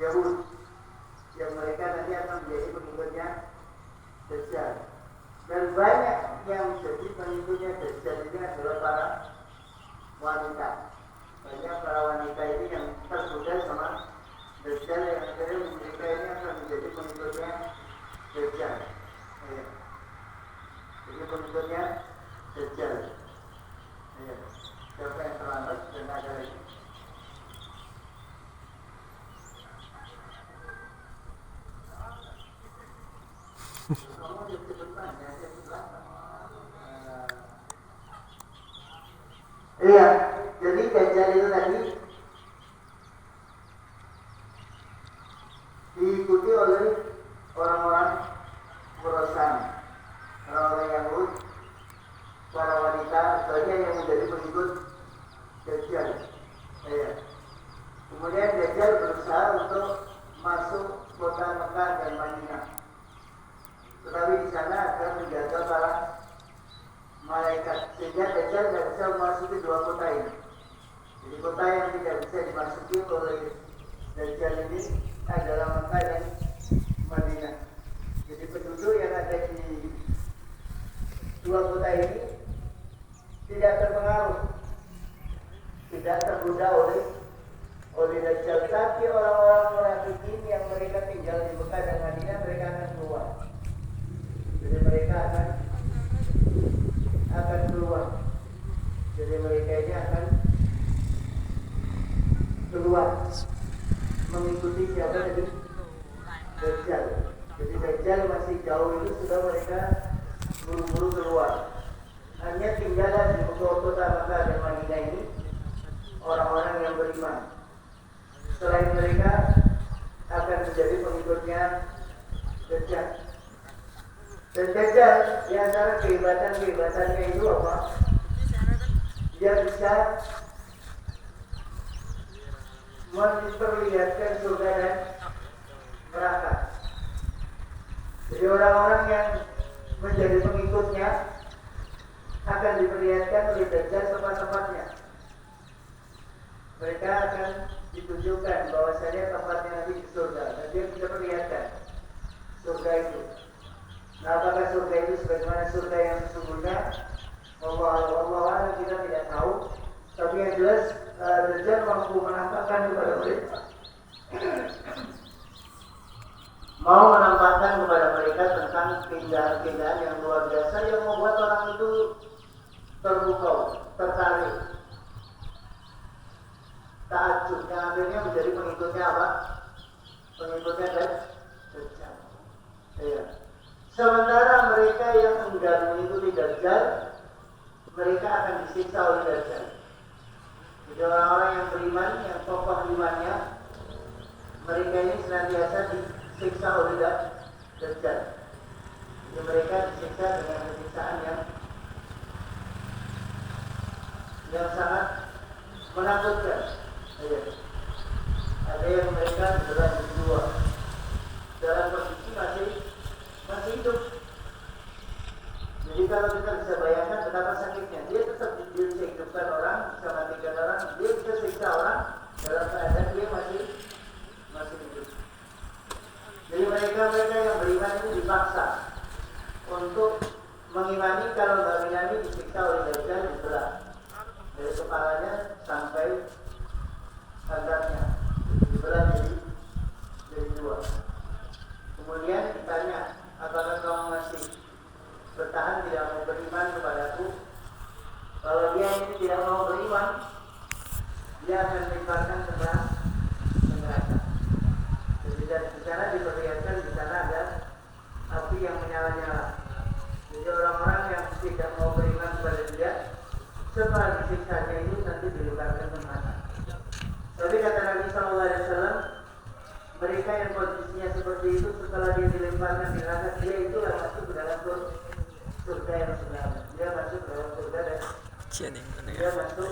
Yahud yang mereka nanti akan menjadi pengikutnya Dajjal. Dan banyak yang jadi pengikutnya Dajjal ini adalah para wanita. Banyak para wanita ini yang tergoda sama Dajjal yang akhirnya mereka ini akan menjadi pengikutnya Dajjal. Ya. Jadi pengikutnya Dajjal. Ya. Siapa yang terlambat dan ada lagi? Kamu di depan ya, saya sebelah. Iya, jadi Dajjal itu tadi diikuti oleh orang-orang Khurasan, orang-orang Yahud, para wanita, banyak yang menjadi pengikut Dajjal. Iya. Kemudian Dajjal berusaha untuk masuk kota Mekah dan Madinah. Tetapi di sana akan menjaga para malaikat, sehingga Dajjal tidak bisa memasuki dua kota ini. Jadi kota yang tidak bisa dimasuki oleh Dajjal ini adalah Mekah dan Madinah. Jadi penduduk yang ada di dua kota ini tidak terpengaruh, tidak tergoda oleh Dajjal. Tapi orang-orang munafikin yang mereka tinggal di Mekah dan Madinah, mereka akan keluar. Jadi mereka akan keluar. Jadi mereka ini akan keluar mengikuti siapa tadi? Dajjal. Jadi Dajjal masih jauh itu sudah mereka buru-buru keluar. Hanya tinggallah di kota Mekah dan Madinah ini orang-orang yang beriman. Selain mereka akan menjadi pengikutnya Dajjal. Dan Dajjal di antara kehebatannya itu apa? Dia bisa memperlihatkan surga dan neraka. Jadi orang-orang yang menjadi pengikutnya akan diperlihatkan oleh Dajjal tempat-tempatnya. Mereka akan ditunjukkan bahwasanya tempatnya nanti di surga, dan dia bisa perlihatkan surga itu. Nah, apakah surga itu sebagaimana surga yang sesungguhnya? Allah kita tidak tahu. Tapi yang jelas Dajjal mampu menampakkan kepada mereka, mau menampakkan kepada mereka tentang keindahan-keindahan yang luar biasa yang membuat orang itu terpukau, tertarik, takjub, yang akhirnya menjadi pengikutnya apa? Pengikutnya Dajjal. Iya. Sementara mereka yang enggan mengikuti Dajjal, mereka akan disiksa oleh Dajjal. Jadi orang-orang yang beriman, yang kokoh imannya, mereka ini senantiasa disiksa oleh Dajjal. Jadi mereka disiksa dengan siksaan yang sangat menakutkan. Ada yang mereka berat di dua dalam posisi masih hidup. Jadi kalau kita bisa bayangkan betapa sakitnya, dia tetap bisa hidupkan orang, bisa matikan orang, dia bisa siksa orang dalam keadaan dia masih hidup. Jadi mereka yang beriman itu dipaksa untuk mengimani kalau nggak mengimani disiksa oleh Dajjal dibelah dari kepalanya sampai tangannya, dibelah jadi dua. Kemudian ditanya, apakah kamu masih bertahan tidak mau beriman kepadaku? Kalau dia ini tidak mau beriman, dia akan dilemparkan ke neraka. Jadi di sana diperlihatkan di sana ada api yang menyala-nyala. Jadi orang-orang yang tidak mau beriman kepada dia, setelah disiksanya itu nanti dilemparkan ke neraka. Tapi kata Nabi Sallallahu Alaihi Wasallam, mereka yang posisinya seperti itu setelah dia dilemparkan di neraka, dia itu yang masuk ke dalam surga yang sebenarnya. Dia masuk ke dalam surga dan dia masuk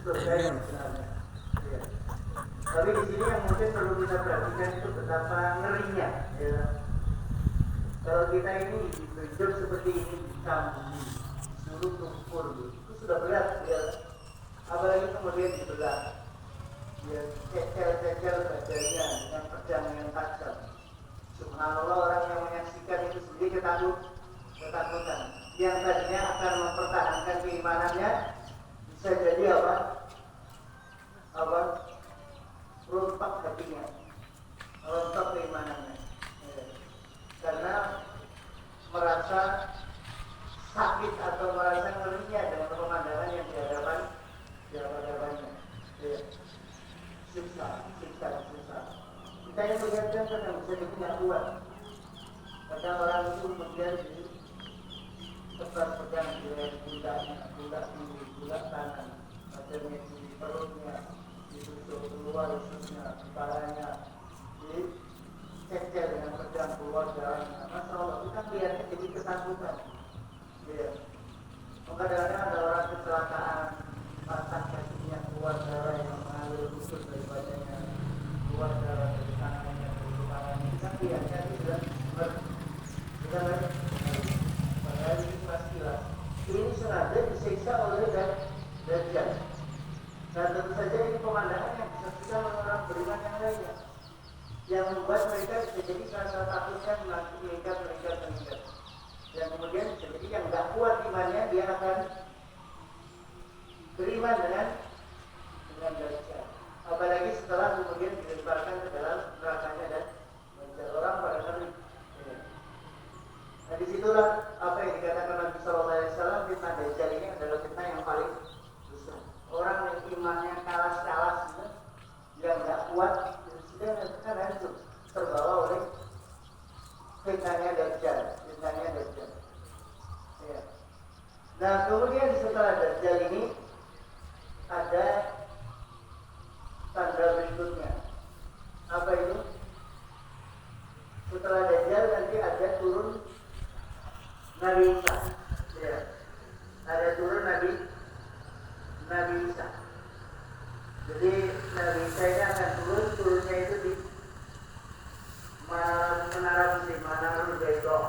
surga yang sebenarnya. Ya. Tapi di sini yang mungkin perlu kita perhatikan itu betapa ngerinya. Ya. Kalau kita ini hidup seperti ini di kampung, dulu tumpur, itu sudah berat. Ya. Apalagi kemudian dibelah. Ya, cekel wajahnya dengan pedang yang tajam. Subhanallah, orang yang menyaksikan itu sendiri ketakutan. Yang tadinya akan mempertahankan keimanannya bisa jadi apa? Rontok hatinya, rontok keimanannya. Karena merasa sakit atau merasa ngerinya dengan pemandangan yang dihadapannya. Siksa. Kita yang melihatkan kadang bisa jadi tidak kuat. Kadang orang itu kemudian tepat pedang di pundaknya, pundak kiri, pundak kanan, badannya di perutnya, ditusuk keluar ususnya, kepalanya, dicecel dengan pedang keluar darahnya. Masya Allah, kita melihatnya jadi ketakutan. Kadang-kadang ada orang kecelakaan, patah kakinya, keluar darah yang mengalir usus dari badannya, keluar darah dari tangannya, dari kepalanya. Kita melihatnya itu sudah padahal ini pastilah. Ini sengaja disiksa oleh Dajjal. Dan tentu saja ini pemandangan yang disaksikan oleh orang beriman yang lainnya, yang membuat mereka bisa jadi rasa takutnya meningkat. Dan kemudian jadi yang tidak kuat imannya, dia akan beriman dengan Dajjal. Apalagi setelah kemudian dilemparkan ke dalam nerakanya dan Dajjal. Orang pada kali. Nah, disitulah apa yang dikatakan Nabi Sallallahu Alaihi Wasallam, fitnah Dajjal ini adalah fitnah yang paling besar. Orang yang imannya kalas-kalas, yang tidak kuat, sudah akan hancur, terbawa oleh fitnahnya Dajjal. Ya. Nah, kemudian setelah Dajjal ini ada tanda berikutnya. Apa itu? Setelah Dajjal nanti ada turun Nabi Isa. Ya. Ada turun Nabi Isa. Jadi Nabi Isa ini akan turunnya itu di Menara Rubaiyah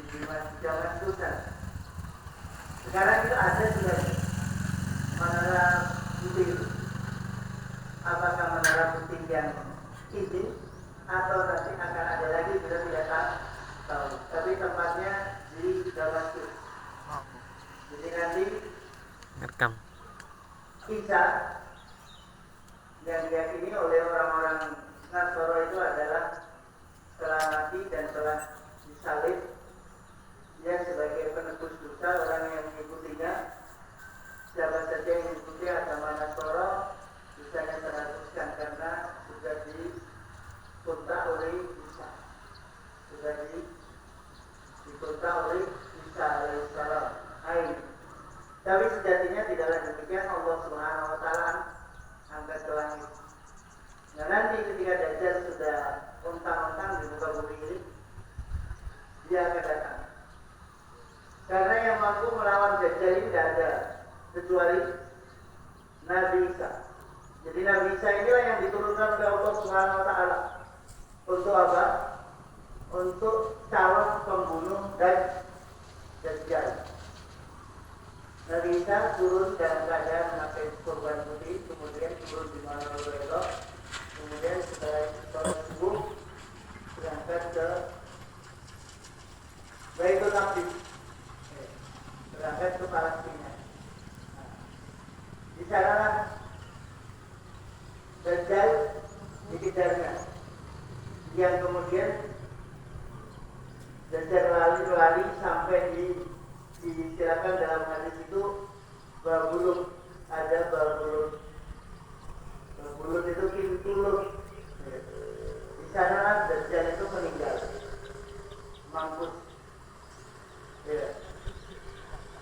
di zaman Sultan. Sekarang itu ada juga Menara Putih. Apakah Menara Putih yang ini atau nanti akan ada lagi, kita tidak tahu. Tapi tempatnya di Damaskus. Jadi nanti rekam Isa yang diyakini oleh orang-orang Nasoro itu adalah telah mati dan telah disalib. Dia sebagai penebus dosa orang yang mengikutinya. Siapa saja yang mengikuti agama Nasoro dosanya terhapuskan karena sudah dikunta oleh Isa. Dikunta oleh Isa alaihissalam. Tapi sejatinya tidaklah demikian. Allah Subhanahu wa taala angkat ke langit. Nah, nanti ketika Dajjal sudah untang-untang di muka bumi ini, dia akan datang. Karena yang mampu melawan Dajjal ini tidak ada kecuali Nabi Isa. Jadi Nabi Isa inilah yang diturunkan oleh Allah Subhanahu wa taala. Untuk apa? Untuk calon pembunuh Dajjal. Nabi Isa turun dalam keadaan memakai korban putih, kemudian turun di mana Rubaiyah, kemudian setelah sholat subuh berangkat ke Baitul Maqdis, berangkat ke Palestina. Di sanalah Dajjal dikejarnya, yang kemudian Dajjal lari sampai diistilahkan dalam hadis itu Babulun. Ada Babulun itu Kintulut. Di sana Dajjal itu meninggal, mampus, ya.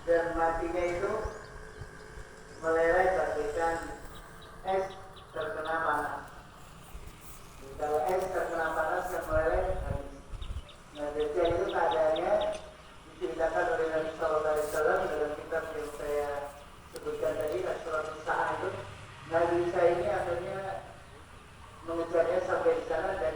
Dan matinya itu meleleh bagaikan es terkena panas. Kalau es terkena panas yang meleleh habis. Nah, Dajjal itu keadaannya diceritakan oleh Nabi Sallallahu Alaihi Wasallam dalam kitab yang saya sebutkan tadi, Asy-Syarah itu. Nabi Isa ini akhirnya mengejarnya sampai di sana dan